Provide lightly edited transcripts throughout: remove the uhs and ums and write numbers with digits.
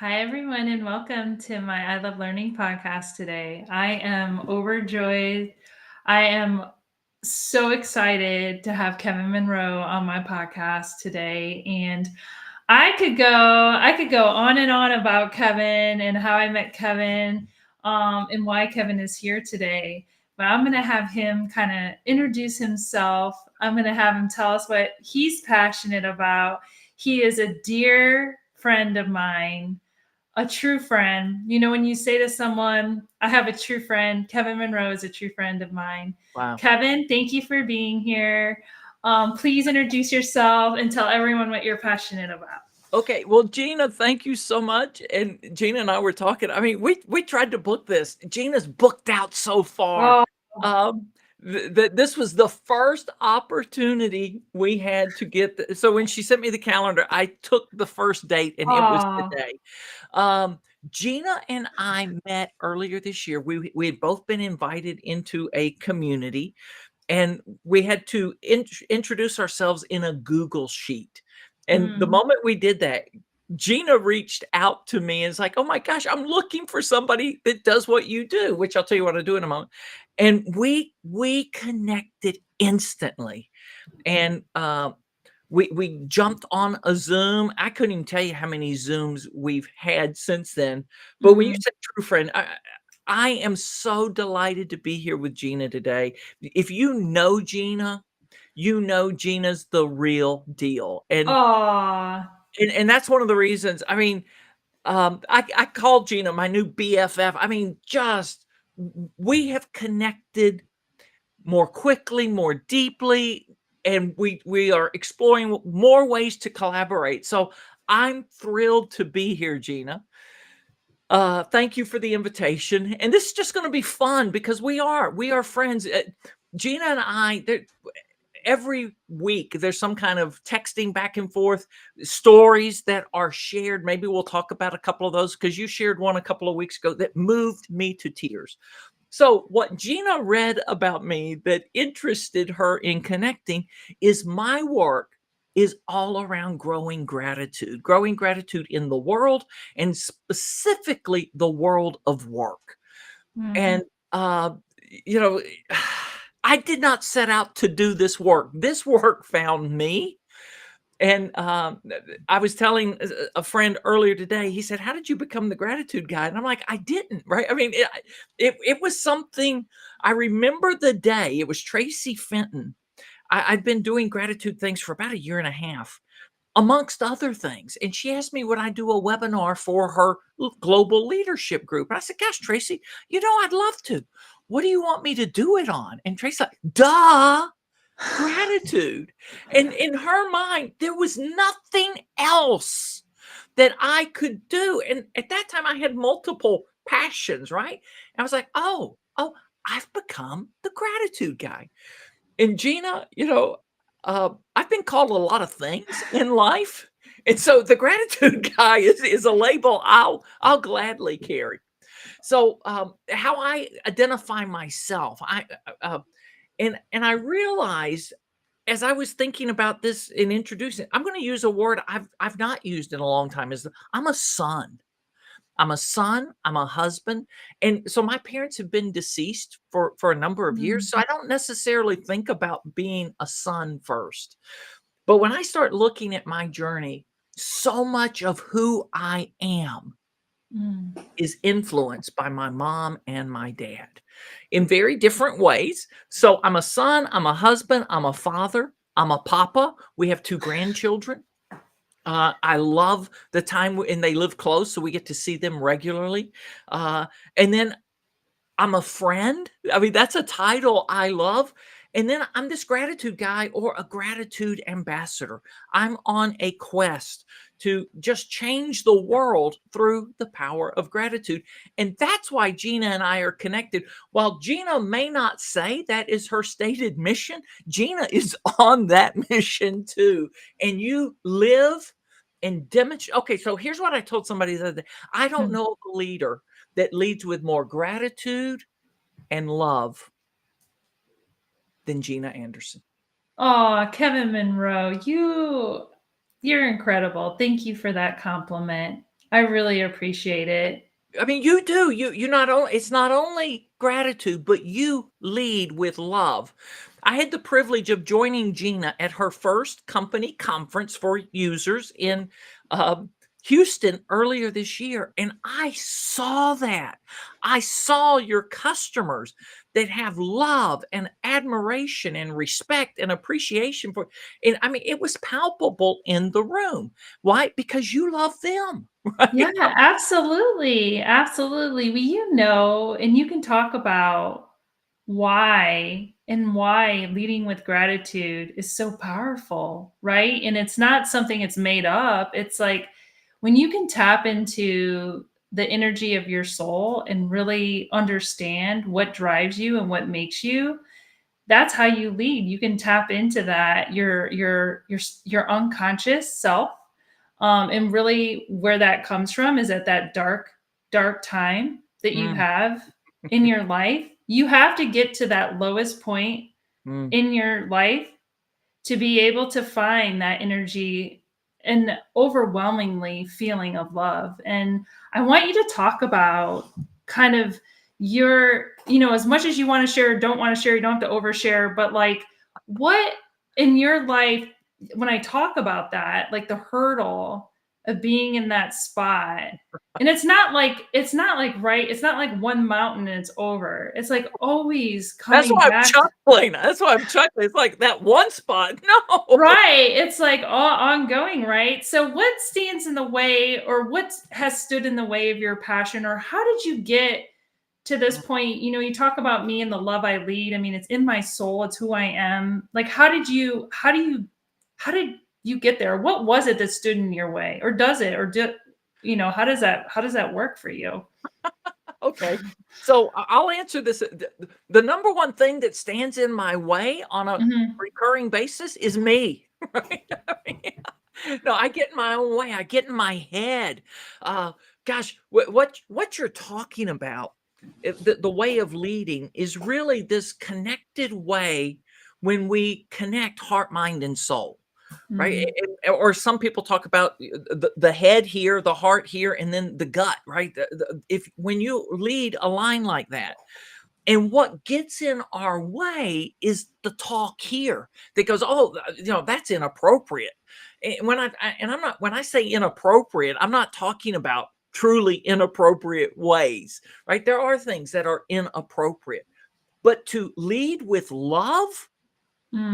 Hi, everyone, and welcome to my I Love Learning podcast today. I am overjoyed. I am so excited to have Kevin Monroe on my podcast today. And I could go on and on about Kevin and how I met Kevin and why Kevin is here today. But I'm going to have him kind of introduce himself. I'm going to have him tell us what he's passionate about. He is a dear friend of mine, a true friend. You know, when you say to someone, I have a true friend, Kevin Monroe is a true friend of mine. Wow. Kevin, thank you for being here. Please introduce yourself and tell everyone what you're passionate about. Okay. Well, Gina, thank you so much. And Gina and I were talking. I mean, we tried to book this. Gina's booked out so far. Oh, Um, this was the first opportunity we had to get. So when she sent me the calendar, I took the first date, and it was oh, today. Um, Gina and I met earlier this year. We had both been invited into a community, and we had to introduce ourselves in a Google sheet. And the mm. moment we did that, Gina reached out to me and is like, "Oh my gosh, I'm looking for somebody that does what you do," which I'll tell you what I do in a moment. And we connected instantly, and we jumped on a Zoom. I couldn't even tell you how many Zooms we've had since then. But when you Mm. said true friend, I am so delighted to be here with Gina today. If you know Gina, you know Gina's the real deal. Oh, And that's one of the reasons. I mean, I called Gina my new BFF. I mean, just we have connected more quickly, more deeply, and we are exploring more ways to collaborate. So I'm thrilled to be here, Gina. Thank you for the invitation. And this is just going to be fun because we are friends. Gina and I, every week there's some kind of texting back and forth, stories that are shared. Maybe we'll talk about a couple of those because you shared one a couple of weeks ago that moved me to tears. So, what Gina read about me that interested her in connecting is my work is all around growing gratitude in the world, and specifically the world of work. mhm. And, uh, you know, I did not set out to do this work. This work found me. And I was telling a friend earlier today, he said, "How did you become the gratitude guy?" And I'm like, I didn't, right? I mean, it was something. I remember the day. It was Tracy Fenton. I'd been doing gratitude things for about a year and a half, amongst other things. And she asked me, would I do a webinar for her global leadership group? And I said, "Gosh, Tracy, I'd love to. What do you want me to do it on?" And Tracy's like, "Duh, gratitude." And in her mind, there was nothing else that I could do. And at that time, I had multiple passions, right? And I was like, oh, I've become the gratitude guy. And Gina, I've been called a lot of things in life. And so the gratitude guy is a label I'll gladly carry. So how I identify myself, and I realized as I was thinking about this in introducing, I'm going to use a word I've not used in a long time. Is I'm a son. I'm a son, I'm a husband. And so my parents have been deceased for a number of years. Mm, So I don't necessarily think about being a son first. But when I start looking at my journey, so much of who I am mm. is influenced by my mom and my dad in very different ways. So I'm a son, I'm a husband, I'm a father, I'm a papa. We have two grandchildren. I love the time, and they live close, so we get to see them regularly. Uh, and then I'm a friend. I mean, that's a title I love. And then I'm this gratitude guy or a gratitude ambassador. I'm on a quest to just change the world through the power of gratitude. And that's why Gina and I are connected. While Gina may not say that is her stated mission, Gina is on that mission too. And you live and demonstrate. Okay, so here's what I told somebody the other day. I don't know of a leader that leads with more gratitude and love than Gina Anderson. Oh, Kevin Monroe, you're incredible. Thank you for that compliment. I really appreciate it. I mean, you do. You not only it's not only gratitude, but you lead with love. I had the privilege of joining Gina at her first company conference for users in Houston earlier this year, and I saw that. I saw your customers that have love and admiration and respect and appreciation for, and I mean, it was palpable in the room. Why? Because you love them, Yeah, right? absolutely, absolutely. Well, and you can talk about why leading with gratitude is so powerful, right? And it's not something it's made up. It's like when you can tap into the energy of your soul and really understand what drives you and what makes you, that's how you lead. You can tap into that, your unconscious self, and really where that comes from is at that dark time that you Mm, have in your life. You have to get to that lowest point mm. in your life to be able to find that energy and overwhelmingly feeling of love. And I want you to talk about kind of as much as you want to share, don't want to share, you don't have to overshare, but like what in your life, when I talk about that, like the hurdle of being in that spot, and it's not like one mountain and it's over. It's like always That's coming why I'm back. chuckling. That's why I'm chuckling. It's like that one spot. No. Right. It's like all ongoing, right? So what stands in the way or what has stood in the way of your passion or how did you get to this point? You talk about me and the love I lead. I mean, it's in my soul, it's who I am. Like how did you get there? What was it that stood in your way? Or does it? Or how does that work for you? Okay. So I'll answer this. The number one thing that stands in my way on a Mhm. recurring basis is me. Right? I mean, no, I get in my own way. I get in my head. Uh, Gosh, what you're talking about, the way of leading is really this connected way when we connect heart, mind, and soul. Right? Mm. Or some people talk about the head here, the heart here, and then the gut, right? If when you lead a line like that, and what gets in our way is the talk here that goes, oh, that's inappropriate. And I'm not, when I say inappropriate, I'm not talking about truly inappropriate ways, right? There are things that are inappropriate, but to lead with love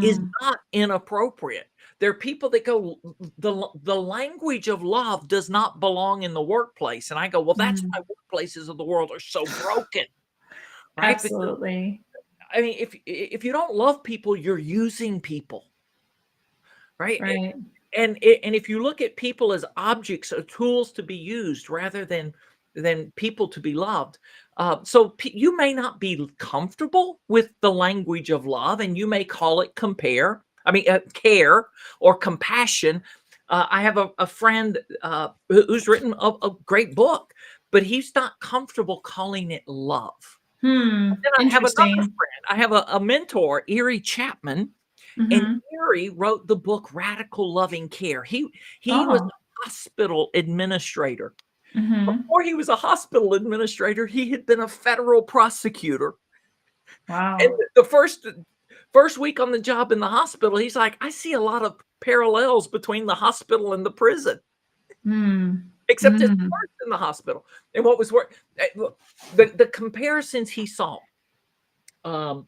is Mm. not inappropriate. There are people that go, the language of love does not belong in the workplace. And I go, well, that's Mm. why workplaces of the world are so broken, right? Because Absolutely. I mean, if you don't love people, you're using people, right? Right. And if you look at people as objects or tools to be used rather than people to be loved, so you may not be comfortable with the language of love, and you may call it care or compassion. I have a friend who's written a great book, but he's not comfortable calling it love. Hmm. Then I have another Interesting. friend. I have a mentor, Erie Chapman, and Mhm. Gary wrote the book Radical Loving Care. He was Oh. a hospital administrator. Mhm. Before he was a hospital administrator, he had been a federal prosecutor. And Wow. the first week on the job in the hospital, he's like, I see a lot of parallels between the hospital and the prison, Mm. except it's Mm. worse in the hospital. And what was worse, the comparisons he saw, um,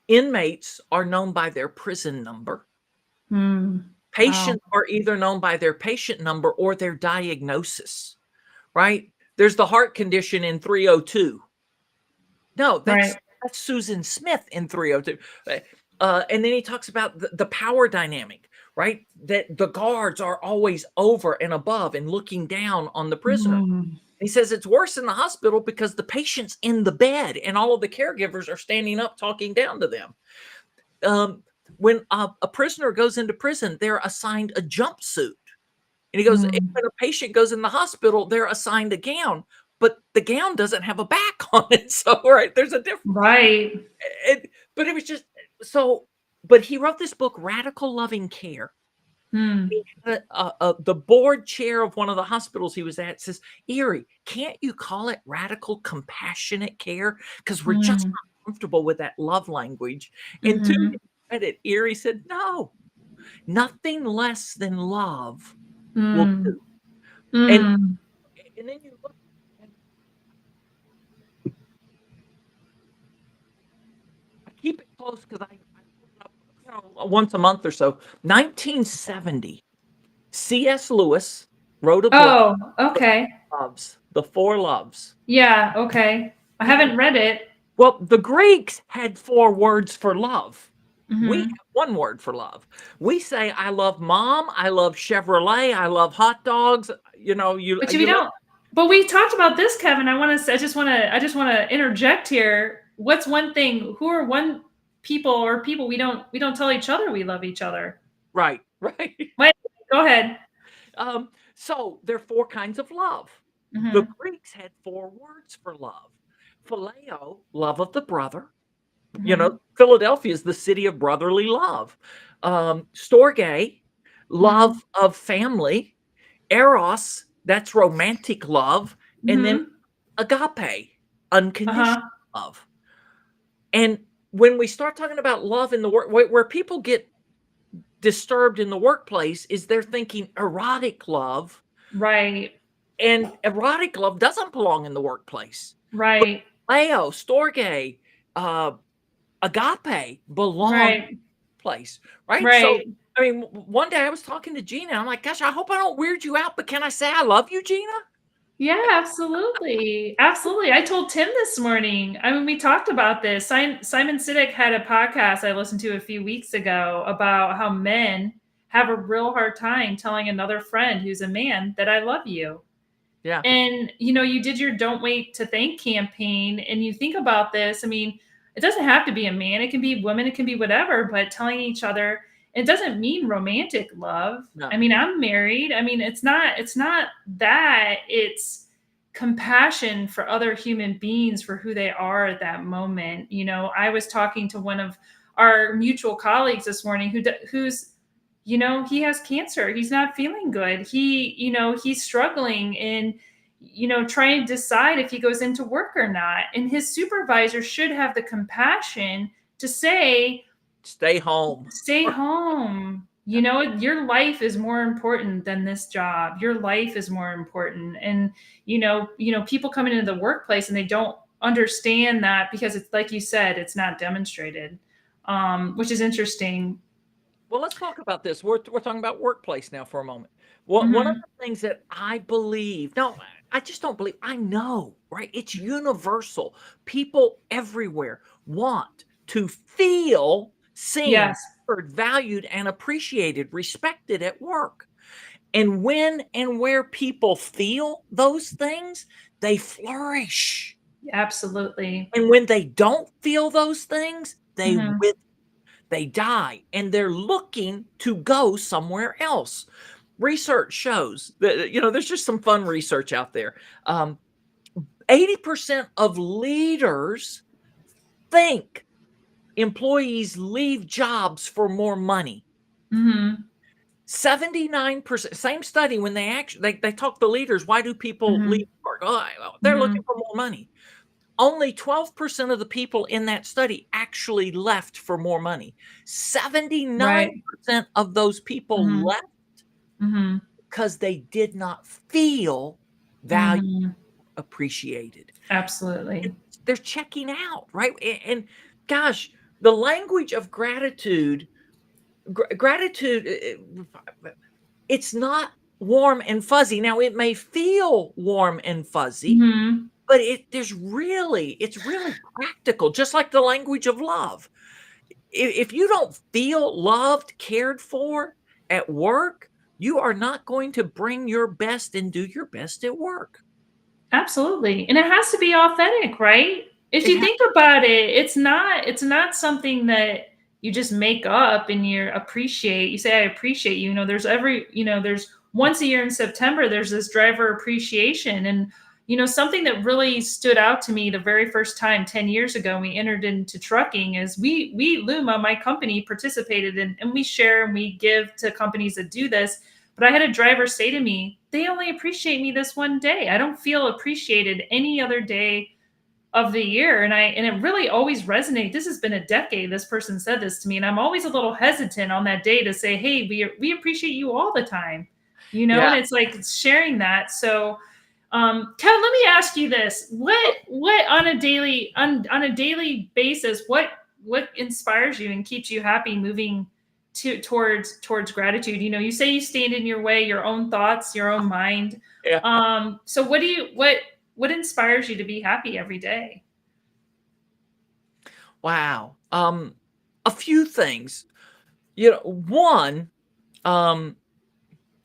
inmates are known by their prison number. Mm. Wow. Patients are either known by their patient number or their diagnosis, right? There's the heart condition in 302. No, that's Right. that's Susan Smith in 302. And then he talks about the power dynamic, right? That the guards are always over and above and looking down on the prisoner. Mm. He says it's worse in the hospital because the patient's in the bed and all of the caregivers are standing up talking down to them. Um, when a prisoner goes into prison, they're assigned a jumpsuit. And he goes, Mm. when a patient goes in the hospital, they're assigned a gown, but the gown doesn't have a back on it. So, right, there's a difference. Right. But it was just so. But he wrote this book, Radical Loving Care, Hmm. The board chair of one of the hospitals he was at says, "Erie, can't you call it radical compassionate care? Because we're just Mm. not comfortable with that love language." And to his Mhm. credit, Erie said, "No, nothing less than love will Mm. do." And Mm. and then you look, and I keep it close because I pull it up, once a month or so. 1970, C.S. Lewis wrote a book, Oh, The okay. Loves, The Four Loves. Yeah, okay. I He haven't read it. Well, the Greeks had 4 words for love. We Mhm. have 1 word for love. We say, "I love mom, I love Chevrolet, I love hot dogs." But we You love. don't but we talked about this, Kevin. I just wanna interject here. What's one thing who are one people or people we don't tell each other we love each other? Right, right. Wait, go ahead. So there are 4 kinds of love. The Mhm. Greeks had 4 words for love. Phileo, love of the brother. Mhm. Philadelphia is the city of brotherly love. Storge, love Mhm. of family. Eros, that's romantic love. And then Mhm. agape, unconditional Uh-huh. love. And when we start talking about love in the work, where people get disturbed in the workplace is they're thinking erotic love, Right. and erotic love doesn't belong in the workplace. But Right. Leo, Storge, uh, agape belong Right. place, right? So, Right. I mean, one day I was talking to Gina. I'm like, "Gosh, I hope I don't weird you out, but can I say I love you, Gina?" Yeah, absolutely. Absolutely. I told Tim this morning. I mean, we talked about this. Simon Sinek had a podcast I listened to a few weeks ago about how men have a real hard time telling another friend who's a man that I love you. Yeah, And you did your Don't Wait to Thank campaign, and you think about this. I mean, it doesn't have to be a man, it can be women, it can be whatever, but telling each other, it doesn't mean romantic love. I no. mean, I'm married. I mean, it's not that, it's compassion for other human beings for who they are at that moment. I was talking to one of our mutual colleagues this morning who's he has cancer. He's not feeling good. He's struggling and trying to decide if he goes into work or not. And his supervisor should have the compassion to say, Stay home. stay home. Your life is more important than this job. Your life is more important. And people coming into the workplace and they don't understand that because it's like you said, it's not demonstrated. Which is interesting. Well, let's talk about this. We're talking about workplace now for a moment. One of Hmm. the things that I believe, no, I just don't believe, I know, right? It's universal. People everywhere want to feel seen, Yes, heard, valued, and appreciated, respected at work. And when and where people feel those things, they flourish. absolutely. And when they don't feel those things, Hmm. they die, and they're looking to go somewhere else. Research shows that, there's just some fun research out there. 80% of leaders think employees leave jobs for more money. Hmm. 79%, same study, when they talk to leaders, why do people leave Hmm. work? Oh, well, they're looking Hmm. for more money. Only 12% of the people in that study actually left for more money. Right. 79% of those people Hmm. left Hmm. because they did not feel valued, Hmm. appreciated. And Absolutely. they're checking out, right? And gosh, the language of gratitude, gratitude, it's not warm and fuzzy. Now, it may feel warm and fuzzy, Hmm. but it's really practical, just like the language of love. If you don't feel loved, cared for at work, you are not going to bring your best and do your best at work. Absolutely. And it has to be authentic, right? If It you has. think about it, it's not something that you just make up and you appreciate. You say I appreciate you. There's once a year in September there's this driver appreciation, and something that really stood out to me the very first time 10 years ago when we entered into trucking is we Luma, my company, participated in, and we share and we give to companies that do this. But I had a driver say to me, they only appreciate me this one day. I don't feel appreciated any other day of the year. And it really always resonates. This has been a decade this person said this to me, and I'm always a little hesitant on that day to say, hey, we appreciate you all the time, Yeah. and it's like it's sharing that. So Kevin, let me ask you this: what on a daily basis, what inspires you and keeps you happy moving towards gratitude? You say you stand in your way, your own thoughts, your own mind. Yeah. So what inspires you to be happy every day? Wow. A few things. One,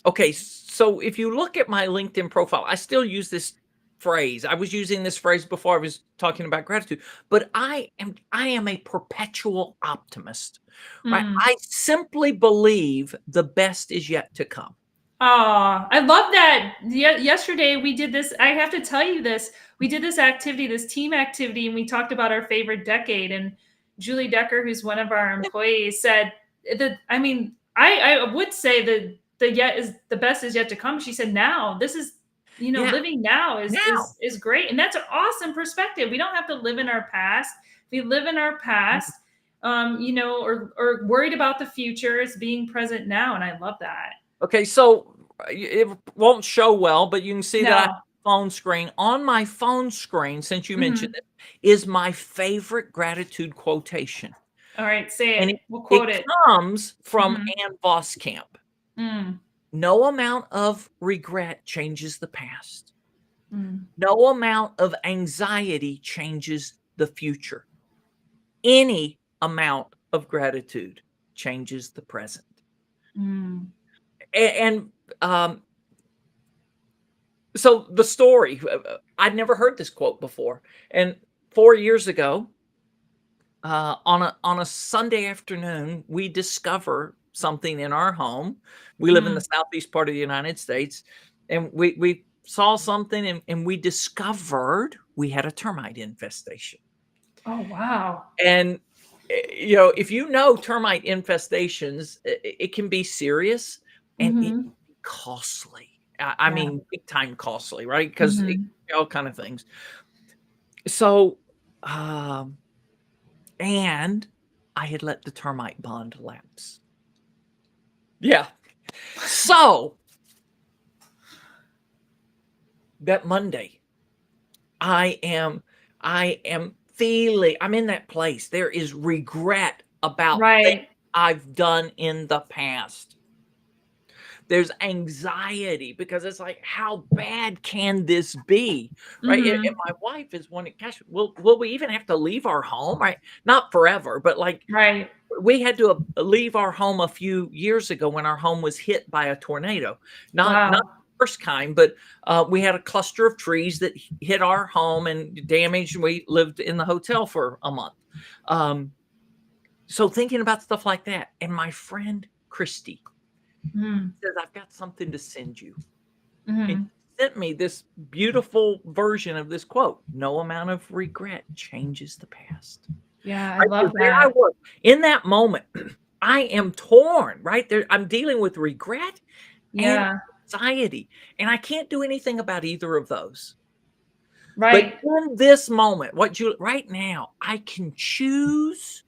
okay, so if you look at my LinkedIn profile, I still use this phrase. I was using this phrase before I was talking about gratitude, but I am a perpetual optimist, right? Mm. I simply believe the best is yet to come. Oh, I love that. Yesterday we did this. I have to tell you this. We did this activity, this team activity, and we talked about our favorite decade. And Julie Decker, who's one of our employees, said that. I mean, I would say that the best is yet to come. She said, now this is, Yeah, living now is now. is is great, and that's an awesome perspective. We don't have to live in our past. If we live in our past, or worried about the future, it's being present now, and I love that. Okay, so it won't show well, but you can see that I have No. a phone screen. On my phone screen, since you mentioned Mhm. it, is my favorite gratitude quotation. All right, say And it. it, We'll quote it it. comes from Mhm. Ann Voskamp. Mm. No amount of regret changes the past. Mm. No amount of anxiety changes the future. Any amount of gratitude changes the present. Mm. And so the story, I'd never heard this quote before. And 4 years ago, on a Sunday afternoon, we discover something in our home. We live in the Mm. southeast part of the United States, and we saw something, and we discovered we had a termite infestation. Oh, wow. And if termite infestations, it can be serious and it can Mhm. be costly. I Yeah. mean, big time costly, right? Because Mhm. all kind of things. So, um, and I had let the termite bond lapse. Yeah. So that Monday, I am I am feeling I'm in that place. There is regret about things Right. I've done in the past. There's anxiety because it's like, how bad can this be? Right. And Mhm. my wife is wondering, gosh, will we even have to leave our home? Right. Not forever, but like Right. we had to leave our home a few years ago when our home was hit by a tornado. Not Wow. the first kind, but we had a cluster of trees that hit our home and damaged. We lived in the hotel for a month. Um, so thinking about stuff like that, and my friend Christy Mm. says, "I've got something to send you," and Mhm. she sent me this beautiful version of this quote: "No amount of regret changes the past." Yeah, I Right, so love there I that. was. In that moment, I am torn, right? There I'm dealing with regret and Yeah. anxiety, and I can't do anything about either of those. But Right. in this moment, right now, I can choose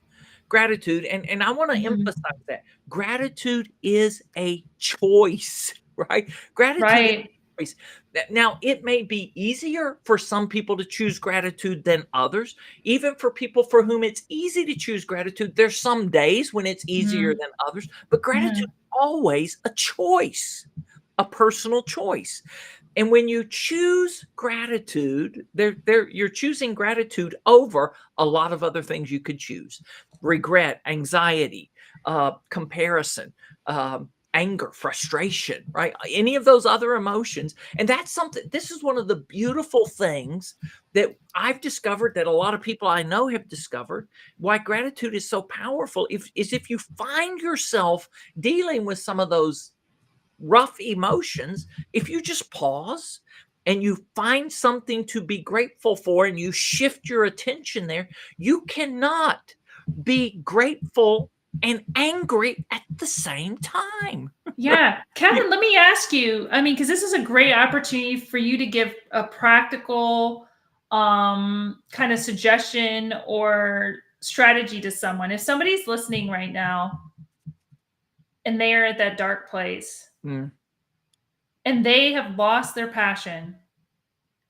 gratitude, and I wanna Mhm. emphasize that. Gratitude is a choice, right? Gratitude is Right. a choice. Now, it may be easier for some people to choose gratitude than others. Even for people for whom it's easy to choose gratitude, there's some days when it's easier Mhm. than others, but gratitude Mhm. is always a choice, a personal choice. And when you choose gratitude, you're choosing gratitude over a lot of other things you could choose: regret, anxiety, comparison, anger, frustration, right? Any of those other emotions. And that's something, this is one of the beautiful things that I've discovered, that a lot of people I know have discovered, why gratitude is so powerful. If you find yourself dealing with some of those rough emotions, if you just pause and you find something to be grateful for and you shift your attention there, you cannot be grateful and angry at the same time. Yeah. You Kevin, let me ask you, I mean, because this is a great opportunity for you to give a practical kind of suggestion or strategy to someone. If somebody's listening right now and they are at that dark place Mm. and they have lost their passion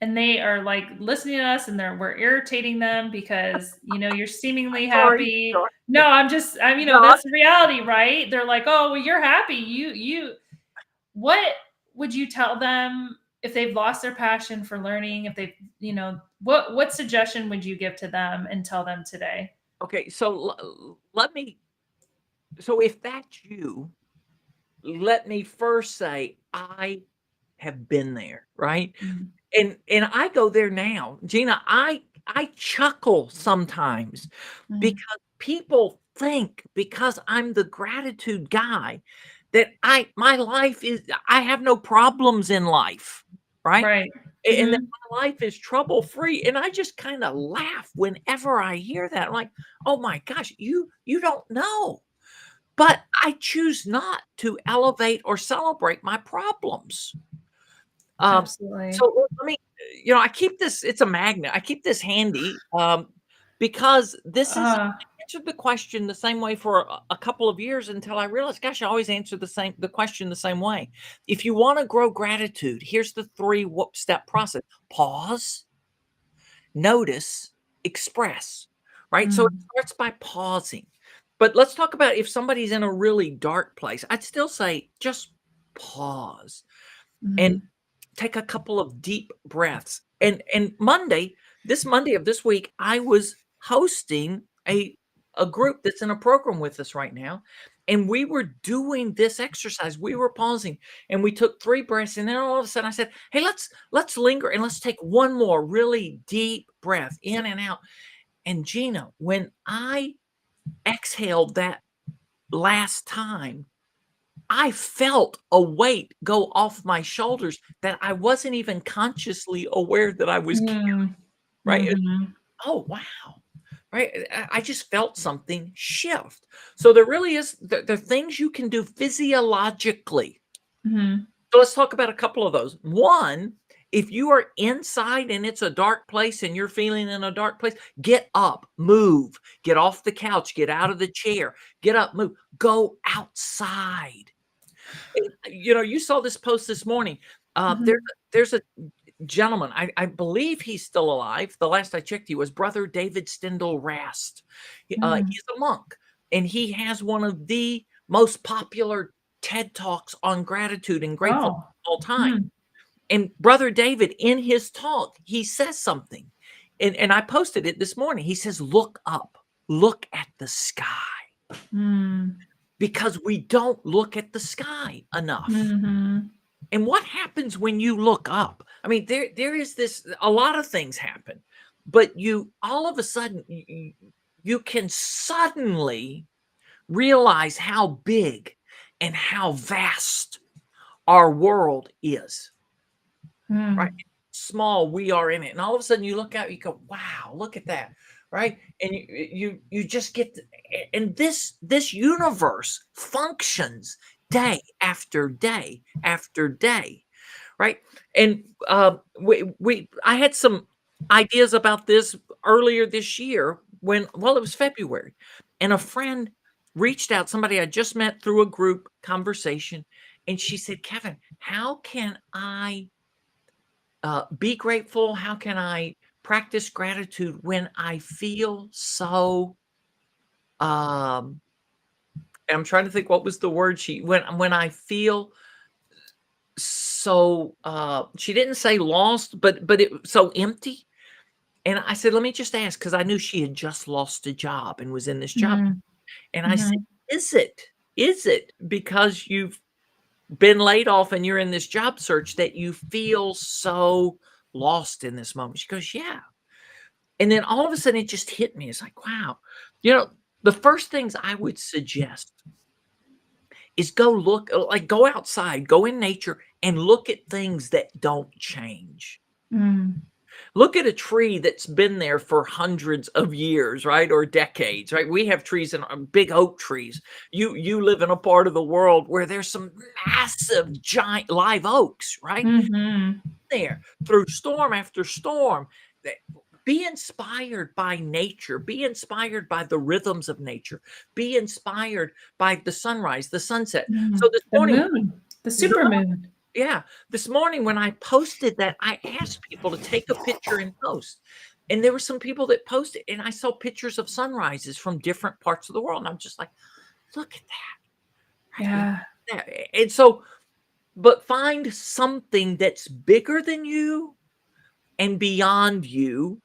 and they are like listening to us and we're irritating them because you're seemingly Sorry, happy. sorry. No, I'm No, that's the reality, right? They're like, oh, well, you're happy. You what would you tell them if they've lost their passion for learning? If they've, what suggestion would you give to them and tell them today? okay, so let me, so if that's you, let me first say I have been there, right? Mm, And I go there now. Gina, I chuckle sometimes mm, because people think because I'm the gratitude guy that my life is, I have no problems in life, right? right. And that Hmm. my life is trouble free. And I just kind of laugh whenever I hear that. I'm like, oh my gosh, you don't know. But I choose not to elevate or celebrate my problems. Um, Absolutely. so let me, I keep this, it's a magnet. I keep this handy because this is, Uh, I answered the question the same way for a couple of years until I realized, gosh, I always answer the question the same way. If you want to grow gratitude, here's the step process: pause, notice, express, right? So it mm, starts by pausing. But let's talk about if somebody's in a really dark place. I'd still say just pause and mhm. take a couple of deep breaths. And this Monday of this week, I was hosting a group that's in a program with us right now. And we were doing this exercise. We were pausing and we took 3 breaths. And then all of a sudden I said, hey, let's linger and let's take one more really deep breath in and out. And Gina, when I exhaled that last time, I felt a weight go off my shoulders that I wasn't even consciously aware that I was Mm, right? mhm, Oh, wow. Right? I just felt something shift. So there really is there are things you can do physiologically. mhm. So let's talk about a couple of those. One, if you are inside and it's a dark place and you're feeling in a dark place, get up, move, get off the couch, get out of the chair, get up, move, go outside. You saw this post this morning. Mhm. There's a gentleman. I believe he's still alive. The last I checked, he was Brother David Stendal Rast. Mm. He's a monk, and he has one of the most popular TED talks on gratitude and gratefulness Oh. of all time. Mm, And Brother David, in his talk, he says something, and I posted it this morning. He says, "Look up, look at the sky." mm, Because we don't look at the sky enough. mhm, And what happens when you look up? I mean, there is this, a lot of things happen, but you all of a sudden you can suddenly realize how big and how vast our world is, right? mm, Small we are in it. And all of a sudden you look out, you go, wow, look at that. Right. And you just get and this universe functions day after day after day, right? And we I had some ideas about this earlier this year when, well, it was February, and a friend reached out, somebody I just met through a group conversation, and she said, Kevin, how can I be grateful? How can I practice gratitude when I feel so um and I'm trying to think what was the word she when I feel so she didn't say lost, but it so empty. And I said, let me just ask, because I knew she had just lost a job and was in this job. mhm, And I said, mhm. is it because you've been laid off and you're in this job search that you feel so lost in this moment? She goes, yeah. And then all of a sudden it just hit me. It's like, wow. The first things I would suggest is go look, like go outside, go in nature and look at things that don't change. Mm. Look at a tree that's been there for hundreds of years, right? Or decades, right? We have trees in big oak trees. You live in a part of the world where there's some massive giant live oaks, right? Mhm. There through storm after storm. That be inspired by nature, be inspired by the rhythms of nature, be inspired by the sunrise, the sunset. So Mm. this The morning, moon, the the super moon. yeah, this morning when I posted that, I asked people to take a picture and post. And there were some people that posted, and I saw pictures of sunrises from different parts of the world. And I'm just like, look at that, right? Look Yeah. at that. And so, but find something that's bigger than you and beyond you,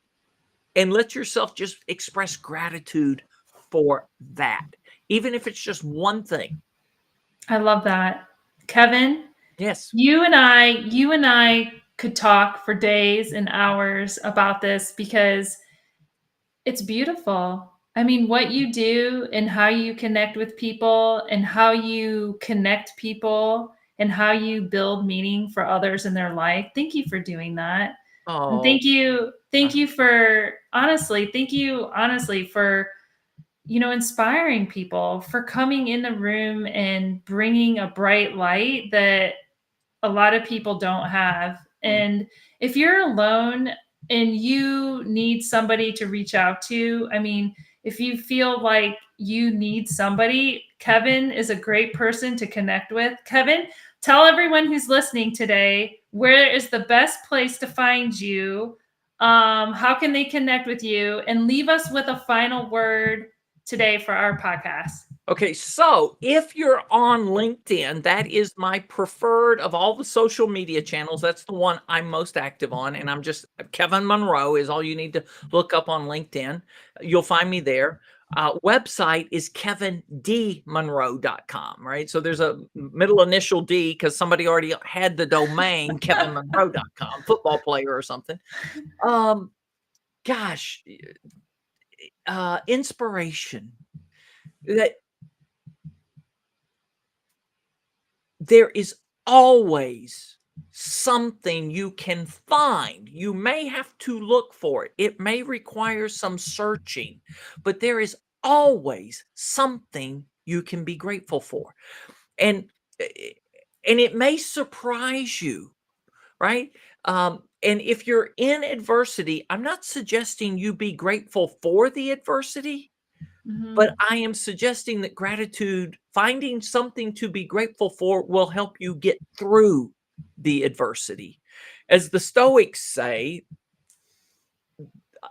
and let yourself just express gratitude for that, even if it's just one thing. I love that. Kevin, Yes. you and I could talk for days and hours about this because it's beautiful. I mean, what you do and how you connect with people and how you connect people and how you build meaning for others in their life. Thank you for doing that. And Oh, thank you for honestly, thank you honestly for inspiring people, for coming in the room and bringing a bright light that a lot of people don't have. mm, And if you're alone and you need somebody to reach out to, I mean, if you feel like you need somebody, Kevin is a great person to connect with. Kevin, tell everyone who's listening today where is the best place to find you. How can they connect with you? And leave us with a final word today for our podcast. okay, so if you're on LinkedIn, that is my preferred of all the social media channels. That's the one I'm most active on. And I'm just Kevin Monroe is all you need to look up on LinkedIn. You'll find me there. Website is kevindmonroe.com, right? So there's a middle initial D because somebody already had the domain kevinmonroe.com, football player or something. Um, gosh, inspiration. That there is always something you can find. You may have to look for it. It may require some searching, but there is always something you can be grateful for. And eh, and it may surprise you, right? And if you're in adversity, I'm not suggesting you be grateful for the adversity. But Mhm. I am suggesting that gratitude, finding something to be grateful for, will help you get through the adversity. As the Stoics say,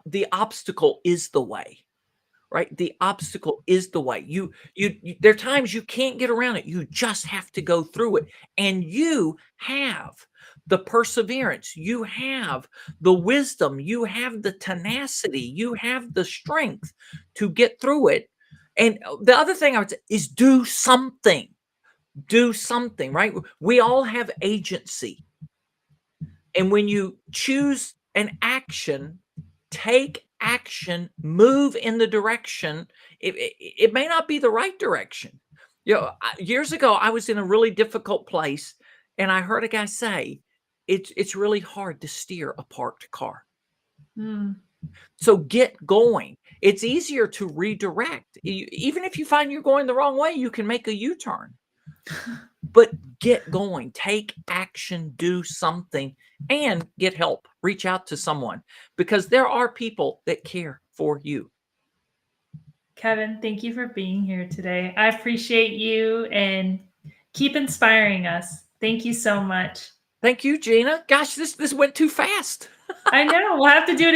the obstacle is the way, right? The obstacle is the way. There are times you can't get around it. You just have to go through it. And you have the perseverance, you have the wisdom, you have the tenacity, you have the strength to get through it. And the other thing I would say is do something. Do something, right? We all have agency. And when you choose an action, take action, move in the direction. It may not be the right direction. Years ago, I was in a really difficult place, and I heard a guy say, "It's really hard to steer a parked car." Mm. So get going. It's easier to redirect. Even if you find you're going the wrong way, you can make a U-turn. But get going, take action, do something, and get help. Reach out to someone because there are people that care for you. Kevin, thank you for being here today. I appreciate you and keep inspiring us. Thank you so much. Thank you, Gina. Gosh, this went too fast. I know. We'll have to do it